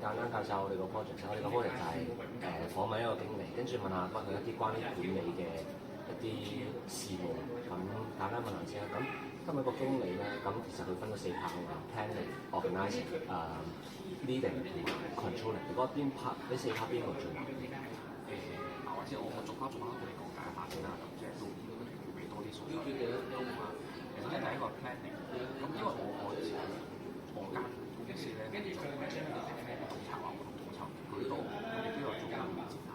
簡單介紹我哋個 project。我哋個 project 就係訪問一個經理，跟住問下佢一啲關於管理嘅一啲事務。咁簡單問下先啦。咁今日個經理咧，咁其實佢分咗4 part 啊 ，planning、organising、leading 同埋 controlling。你覺得邊 part 呢4 part 邊個最難？或者我逐 part 同你講解下先啦。咁即係都要俾多啲數據。其實第一個 planning，咁因為我間公司咧做統籌啊，活動統籌居多，咁亦都有做緊展覽。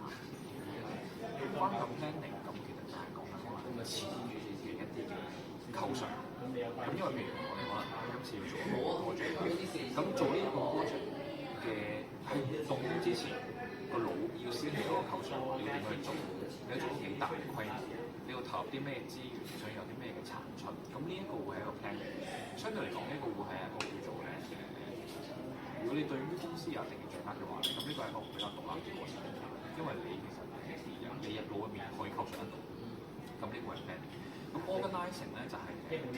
關於 planning，咁其實就係講緊可能前嘅一啲嘅構想。咁因為譬如我哋可能今次要做一個 project，咁做呢一個 project 嘅喺動工之前，個腦要先起嗰個構想，你要點去做？你要做到幾大嘅規模？你要投入啲咩資源？想有啲咩嘅產出？咁呢一個會係一個 planning。相對嚟講，呢個會係一個叫做咧如果你對於公司有一定嘅掌握嘅話咧，咁呢個係一個比較獨立嘅過程，因為你其實你入腦入面可以構想得到。咁呢個係 planning。咁 organising 咧就係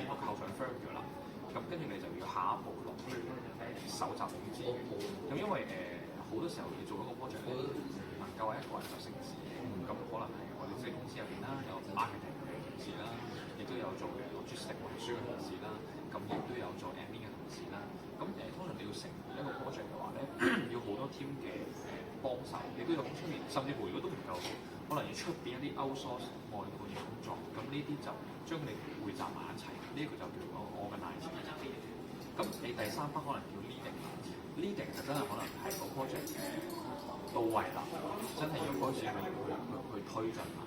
個構想 firm 咗啦，咁跟住你就要下一步落去搜集啲資源。咁因為好多時候你做一個 project 唔能夠係一個人就成事，咁可能係我哋即係公司入邊啦，有 marketing 嘅同事啦，亦都有做logistics 運輸嘅同事啦，咁亦都有做 admin 嘅同事啦。咁通常你要成一個 project 嘅話咧，要好多 team 嘅幫手，亦都有出面，甚至乎如果都唔夠，可能要出邊一啲 outsource 外判嘅工作。咁呢啲就將佢哋匯集埋一齊，呢個就叫做 organize。咁你第3 part 可能叫 leading 就真係可能係個 project 到位啦，真係要開始去推進啦。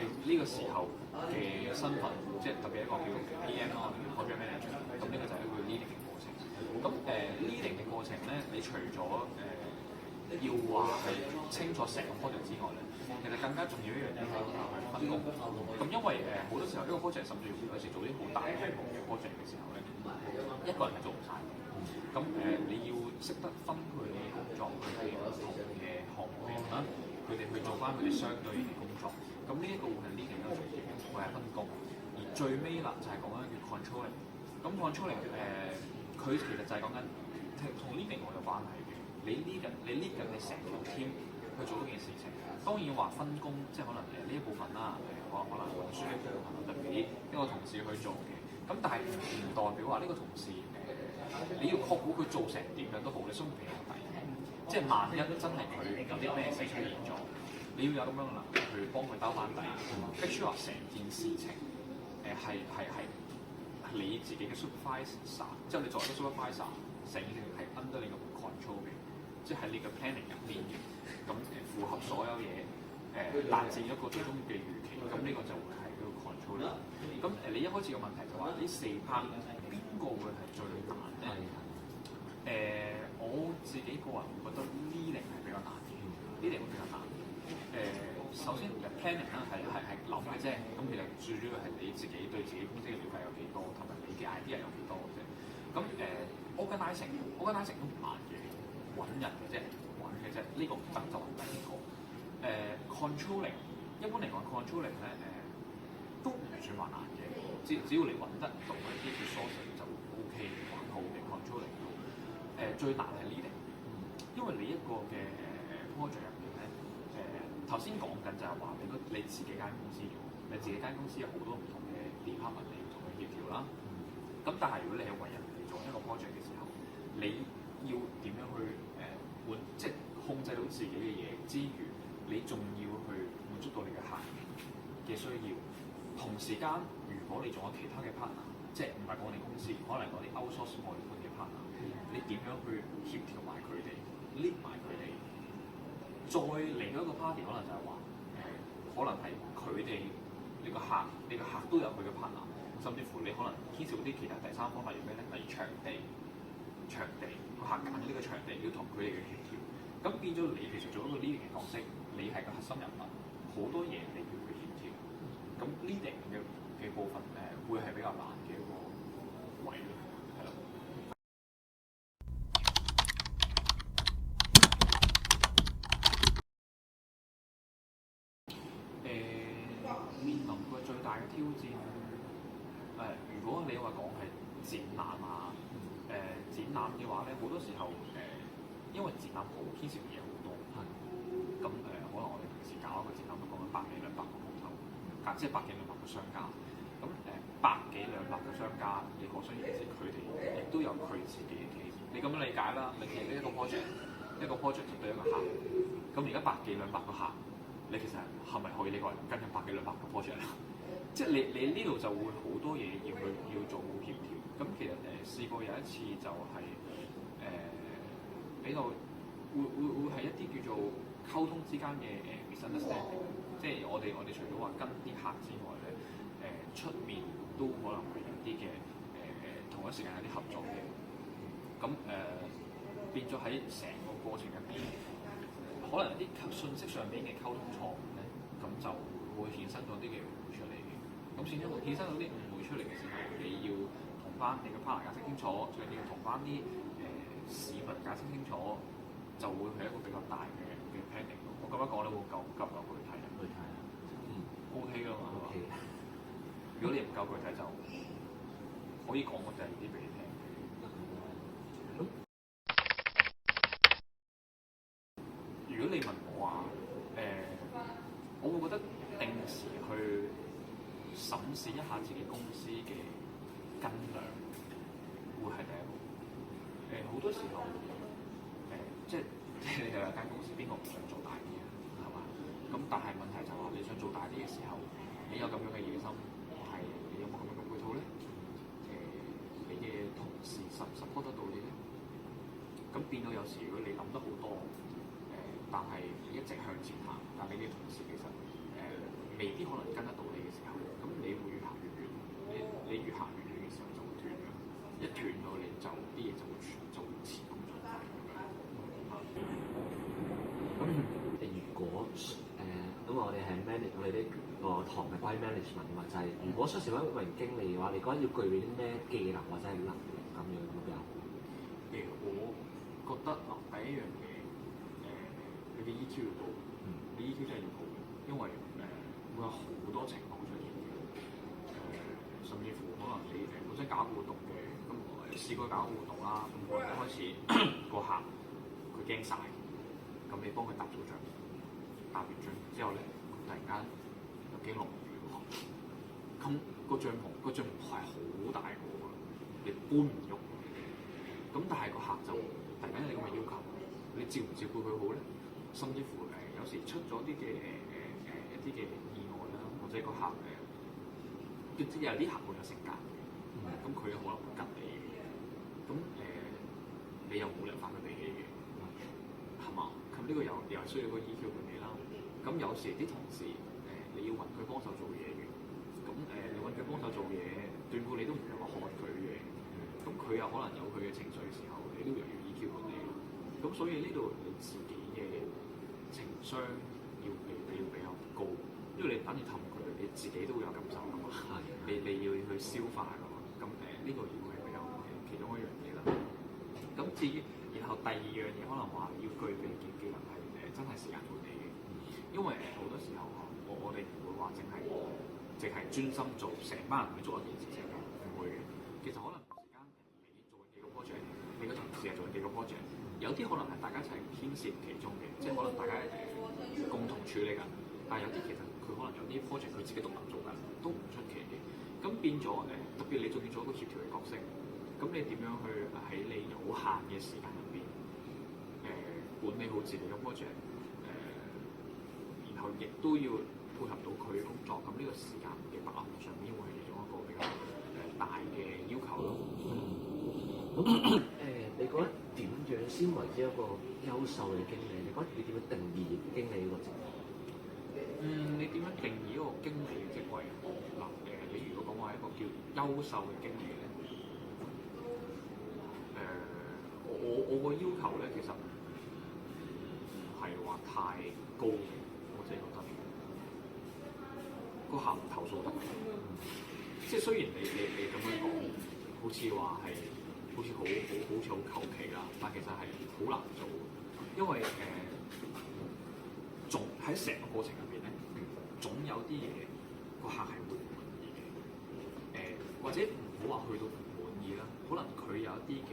呢個時候嘅身份，即係特別一個叫 PM 咯，project manager。咁呢個就係一個 leading 嘅過程。咁leading 嘅過程咧，你除咗要話係清楚成個 project 之外咧，其實更加重要一樣嘢係分工。咁因為好多時候呢個 project 甚至乎有時做啲好大規模嘅 project 嘅時候咧，一個人係做唔晒。咁你要識得分配你嘅工作，佢哋唔同嘅項目啦，佢哋去做翻佢哋相對嘅工作。咁呢一個會係呢幾個重點，會係分工。而最尾啦就係講緊叫 controlling。咁 controlling 佢其實就係講緊同 leading 有關係嘅。你 lead 緊你成條 team 去做嗰件事情。當然話分工，即係可能呢一部分啦，可能運輸嘅部分特別一個同事去做嘅。咁但係唔代表話呢個同事你要確保佢做成點樣都好，你需要俾個底。即係萬一真係佢有啲咩事出現咗，你要有咁樣嘅能力去幫佢兜翻底。必須話成件事情係你自己嘅 supervisor， 即係你作為一個 supervisor， 成件事情係 under 你個 control 嘅，即係喺你嘅 planning 入邊嘅。咁符合所有嘢，達至一個最終嘅預期，咁呢個就會係嗰個 control 啦。咁你一開始嘅問題就話呢4 part 邊個會係最難咧？我自己個人覺得 leading 係比較難嘅，leading 會比較難。首先 planning 啦係諗嘅啫，咁其實最主要係你自己對自己公司嘅了解有幾多，同埋你嘅 idea 有幾多嘅啫。咁organizing 都唔難嘅，揾人嘅啫。呢個唔得就揾第二個。controlling 一般嚟講 controlling 咧都唔算話難嘅，只要你揾得到一啲 resource 就 OK 還好嘅 controlling。最難係 leading，因為你一個嘅project 入邊咧，頭先講緊就係話你自己間公司，你自己間公司有好多唔同嘅 department 你要同佢協調啦。咁但係如果你係為人哋做一個 project 嘅時候，你要點樣去即係控制到自己嘅嘢之餘，你仲要去滿足到你嘅客人嘅需要。同時間，如果你仲有其他嘅 partner， 即係唔係講你公司，可能講啲 outsource 外判嘅 partner， 你點樣去協調埋佢哋 ，lead 埋佢哋？再嚟到一個 party， 可能就係話可能係佢哋你個客都有佢嘅 partner， 甚至乎你可能牽涉到啲其他第三方，例如咩咧？例如場地，個客揀咗呢個場地，要同佢哋嘅協調。咁變咗你其實做一個 leading 嘅角色，你係個核心人物，好多嘢你要去協調。咁 leading 嘅部分會係比較難嘅一個位咯，係咯。面臨個最大嘅挑戰，如果你話講係展覽啊，展覽嘅話咧，好多時候因為展展覽好牽涉嘅嘢好多。係。咁可能我哋平時搞一個展覽都講緊百幾兩百個鋪頭，即係百幾兩百個商家。咁百幾兩百個商家，你可想而知佢哋亦都有佢自己嘅企業。你咁樣理解啦，你其實一個 project 就對一個客。咁而家百幾兩百個客，你其實係咪可以呢個人跟緊百幾兩百個 project 咧？即係你呢度就會好多嘢要做協調。咁其實試過有一次就係、比較會係一啲叫做溝通之間嘅misunderstanding。即係我哋除咗話跟啲客之外咧，出面都可能會有啲嘅同一時間有啲合作嘅。咁變咗喺成個過程入邊，可能有啲信息上面嘅溝通錯誤咧，咁就會衍生咗啲嘅誤會出嚟嘅。咁衍生咗啲誤會出嚟嘅時候，你要同翻你嘅 partner 解釋清楚，仲要同翻啲市民解釋清楚，就會係一個比較大嘅 planning。我咁樣講咧會夠唔夠具體啊？具體啊，OK 㗎嘛。OK。如果你唔夠具體就可以講個第二啲俾你聽。如果你問我話，我會覺得定時去審視一下自己公司嘅斤兩，會係第一步。好多時候，即係你係有間公司，邊個唔想做大啲啊？係嘛？咁但係問題就係話，你想做大啲嘅時候，你有咁樣嘅野心，係你有冇咁樣嘅配套咧？你嘅同事support 得到你咧？咁變到有時，如果你諗得好多，但係一直向前行，但係你嘅同事其實未必可能跟得到你嘅時候，咁你會越行越遠。你越行越遠嘅時候就會斷㗎，一斷到你就啲嘢就會遲咁咗。如果咁我哋係 manage 我哋呢個堂嘅關於 management 嘛，就係如果出事一名經理嘅話，你覺得要具備啲咩技能或者係能力咁樣比較好？我覺得第一樣嘢你嘅 EQ 要高，你 EQ 真係要高嘅，因為會有好多情況出現嘅。甚至乎可能你本身搞活動嘅，咁試過搞活動啦，咁我哋一開始個客佢驚晒，咁你幫佢搭咗帳，搭完帳之後咧，突然間又驚落雨喎，咁個帳篷係好大個㗎，你搬唔喐，咁但係個客就突然間有咁嘅要求，你照唔照顧佢好咧？甚至乎有時出咗啲嘅一啲嘅意外啦，或者個客有啲客會有性格嘅，咁佢又可能會吉你嘅，咁你又冇理由發佢脾氣嘅，係嘛？咁呢個又係需要個 EQ 嘅嘢啦。咁有時啲同事你要揾佢幫手做嘢嘅，咁你揾佢幫手做嘢，斷估你都唔係話喝佢嘅，咁佢又可能有佢嘅情緒嘅時候，你都又要 EQ 佢哋。咁所以呢度你自己嘅情商要比較高，因為你等於氹佢，你自己都會有感受噶嘛。你要去消化噶嘛。咁呢個要係比較其中一樣嘢啦。咁至於然後第二樣嘢可能話要具備嘅技能係真係時間管理嘅，因為好多時候我哋唔會話淨係專心做成班人去做一件事情嘅，唔會嘅。其實可能同時間你做幾個 project，你個同事係做幾個 project。有啲可能係大家一齊牽涉其中嘅，即係可能大家共同處理緊。但係有啲其實佢可能有啲 project 佢自己獨立做緊，都唔出奇嘅。咁變咗特別你仲要做一個協調嘅角色，咁你點樣去喺你有限嘅時間入邊管理好自己嘅 project，然後亦都要配合到佢嘅工作。咁呢個時間嘅把握上面會係其中一個比較大嘅要求咯。咁你覺得點樣先為之一個優秀嘅經理？你覺得你點樣定義經理呢個職位？你點樣定義一個經理嘅職位？嗱，你如果講話一個叫優秀嘅經理咧，我個要求咧，其實唔係話太高嘅，我自己覺得個客唔投訴得。即係雖然你咁樣講，好似話係。好似好求其啦，但其實係好難做，因為總喺成個過程入邊咧，總有啲嘢個客係會唔滿意嘅，或者唔好話去到唔滿意啦，可能佢有一啲嘅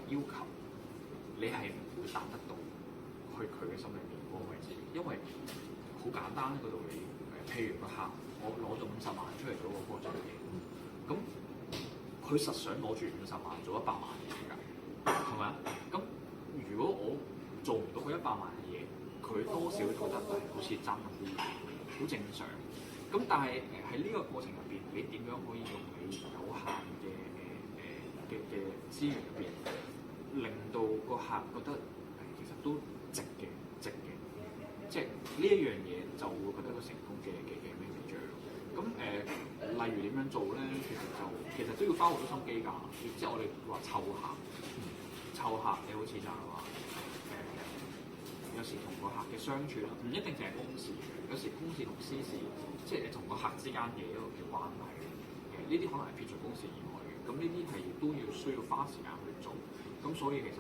要求，你係唔會達得到，嘅心裏面嗰個位置，因為好簡單一個道理譬如個客我攞咗50萬出嚟做個 project 嘅嘢，咁佢實想攞住50萬做100萬嘅嘢㗎，係咪啊？咁如果我做唔到佢100萬嘅嘢，佢多少覺得好似爭啲，好正常。咁但係喺呢個過程入邊，你點樣可以用你有限嘅資源入邊，令到個客覺得其實都值嘅，即係呢一樣嘢就會覺得個成功嘅manager。咁例如點樣做咧？其實都要花好多心機㗎。即係我哋話湊客，你好似就係話有時同個客嘅相處啦，唔一定淨係公事嘅，有時公事同私事，即係你同個客之間嘅一個嘅關係。呢啲可能係撇除公事以外嘅，咁呢啲係都要需要花時間去做。咁所以其實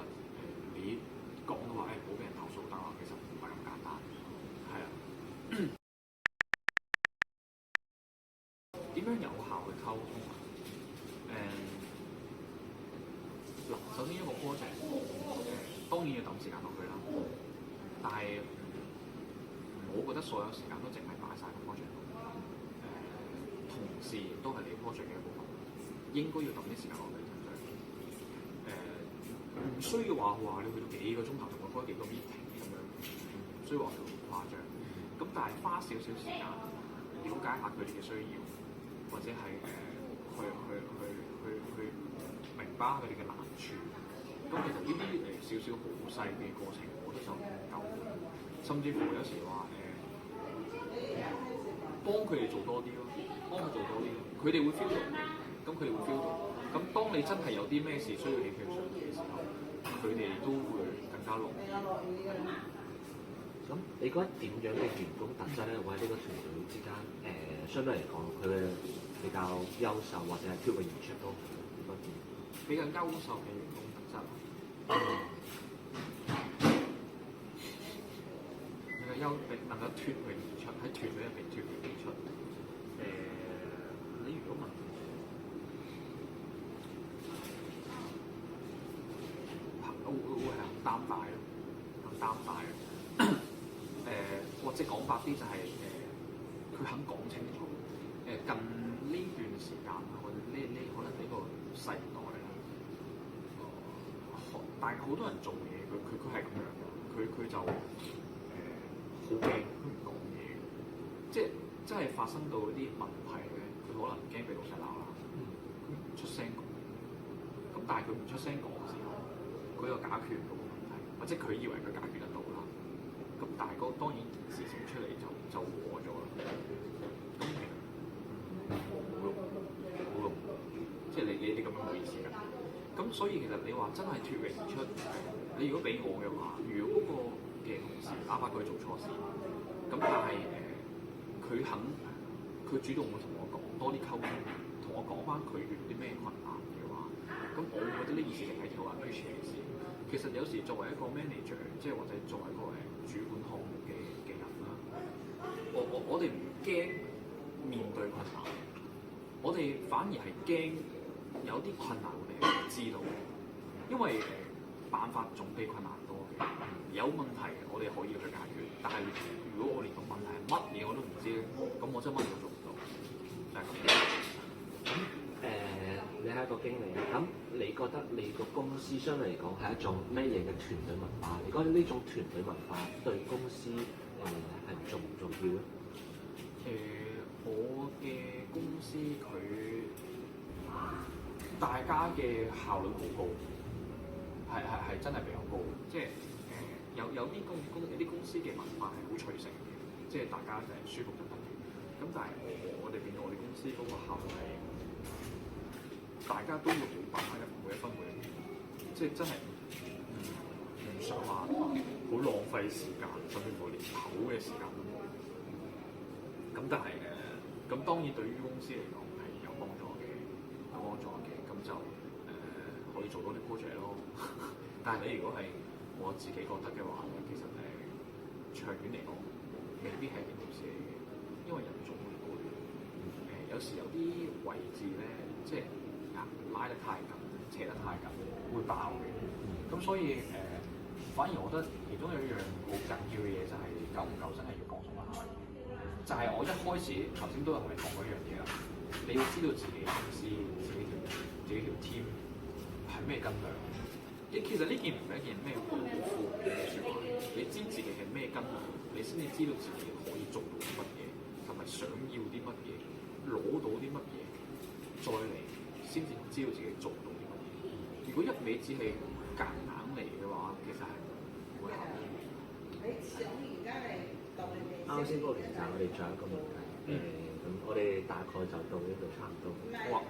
你講到話唔好俾人投訴得啦，其實唔係咁簡單，係啊。點樣有效去溝通啊？嗱，首先一個 project，當然要抌時間落去啦，但係唔好覺得所有時間都淨係擺晒個 project 度。同事都係你 project 嘅一部分，應該要抌啲時間落去身上。唔需要話你去到幾個鐘頭同佢開幾個 meeting 咁樣，唔需要話到咁誇張。咁但係花少少時間了解下佢哋嘅需要，或者係去明白佢哋嘅難處。咁其實呢啲少少好細嘅過程，我覺得就唔夠。甚至乎有時話幫佢哋做多啲咯，佢哋會 feel 到嘅。咁佢哋會 feel 到。咁當你真係有啲咩事需要你去上嘅時候，佢哋都會更加樂意。咁你覺得點樣嘅員工特質咧，會喺呢個團隊之間相對嚟講，佢嘅比較優秀或者係脫穎而出都比較優秀嘅員工特質，能夠脫穎而出，喺團隊入邊脫穎而出。你如果問會係肯擔大咯，肯擔大咯。或者講白啲就係佢肯講清楚。近呢段時間啦，或者呢可能呢個世代啦，但係好多人做嘢，佢係咁樣嘅，佢就好驚，佢唔講嘢。即係真係發生到啲問題咧，佢可能驚俾老細鬧啦，佢唔出聲講。咁但係佢唔出聲講嘅時候，佢又解決唔到個問題，或者佢以為佢解決得到啦。咁但係當然事情出嚟就和咗啦。咁冇用，即係你咁樣冇意思㗎。咁所以其實你話真係脫穎而出，你如果俾我嘅話，如果嗰個嘅同事哪怕佢做錯事，咁但係佢主動會同我講多啲溝通，同我講翻佢遇到啲咩困難嘅話，咁我會覺得呢件事情係好 appreciate 嘅事。其實有時作為一個 manager，即係或者作為一個主管項目嘅人啦，我哋唔驚面對困難，我哋反而係驚有啲困難我哋係唔知道嘅，因為辦法總比困難多嘅。有問題我哋可以去解決，但係如果我連個問題係乜嘢我都唔知咧，咁我真係乜嘢都做唔到，就係咁。你係一個經理，咁你覺得你個公司相對嚟講係一種咩嘢嘅團隊文化？你覺得呢種團隊文化對公司係重唔重要咧？我嘅公司佢大家嘅效率好高，係真係比較高。即係有啲公司嘅文化係好隨性嘅，即係大家就係舒服就得嘅。咁但係我哋變到我哋公司嗰個效率係大家都要好把握每一分每一秒，即係真係唔想話好浪費時間，甚至乎連唞嘅時間都冇。咁但係咁當然對於公司嚟講係有幫助嘅，咁就可以做多啲 project 咯。但係你如果係我自己覺得嘅話咧，其實長遠嚟講未必係件好事嚟嘅，因為人總會攰。有時有啲位置咧，即係拉得太緊、扯得太緊，會爆嘅。咁所以反而我覺得其中有一樣好緊要嘅嘢就係夠唔夠真係要放鬆一下。就係我一開始頭先都有同你講過一樣嘢啦，你要知道自己公司自己條 team 係咩斤兩。其實呢件唔係一件咩好負面嘅説話，你知自己係咩斤兩，你先至知道自己可以做到啲乜嘢，同埋想要啲乜嘢，攞到啲乜嘢，再嚟先至知道自己做到啲乜嘢。如果一味只係夾硬嚟嘅話，其實係唔會考慮。啱先嗰個其實我哋仲有一個問題，咁我哋大概就到呢度差唔多。好啊。